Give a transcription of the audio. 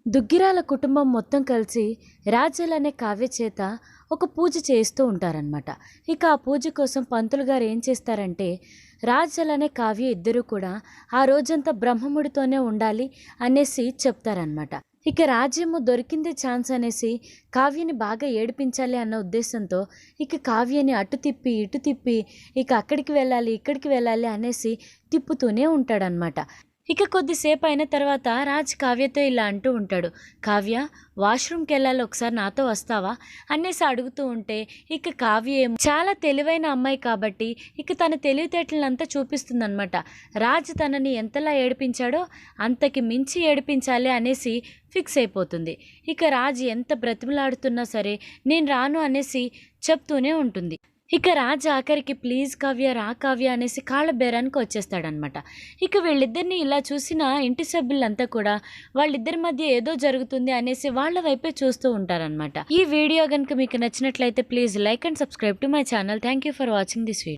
దుగ్గిరాల కుటుంబం మొత్తం కలిసి రాజల్ అనే కావ్య చేత ఒక పూజ చేస్తూ ఉంటారనమాట. ఇక ఆ పూజ కోసం పంతులు గారు ఏం చేస్తారంటే, రాజల్ అనే కావ్య ఇద్దరూ కూడా ఆ రోజంతా బ్రహ్మముడితోనే ఉండాలి అనేసి చెప్తారనమాట. ఇక రాజ్యము దొరికిందే ఛాన్స్ అనేసి కావ్యని బాగా ఏడిపించాలి అన్న ఉద్దేశంతో ఇక కావ్యని అటు తిప్పి ఇటు తిప్పి ఇక అక్కడికి వెళ్ళాలి ఇక్కడికి వెళ్ళాలి అనేసి తిప్పుతూనే ఉంటాడనమాట. ఇక కొద్దిసేపు అయిన తర్వాత రాజ్ కావ్యతో ఇలా అంటూ ఉంటాడు, కావ్య వాష్రూమ్కి వెళ్ళాలి, ఒకసారి నాతో వస్తావా అనేసి అడుగుతూ ఉంటే ఇక కావ్య ఏమో చాలా తెలివైన అమ్మాయి కాబట్టి ఇక తన తెలివితేటలంతా చూపిస్తుందనమాట. రాజ్ తనని ఎంతలా ఏడిపించాడో అంతకి మించి ఏడిపించాలి అనేసి ఫిక్స్ అయిపోతుంది. ఇక రాజ్ ఎంత బ్రతిమలాడుతున్నా సరే నేను రాను అనేసి చెప్తూనే ఉంటుంది. ఇక రాజు ఆఖరికి ప్లీజ్ కావ్య రా కావ్య అనేసి కాళ్ళ బేరానికి వచ్చేస్తాడనమాట. ఇక వీళ్ళిద్దరిని ఇలా చూసిన ఇంటి సభ్యులంతా కూడా వాళ్ళిద్దరి మధ్య ఏదో జరుగుతుంది అనేసి వాళ్ళ వైపే చూస్తూ ఉంటారనమాట. ఈ వీడియో కనుక మీకు నచ్చినట్లయితే please like and subscribe to my channel. Thank you for watching this video.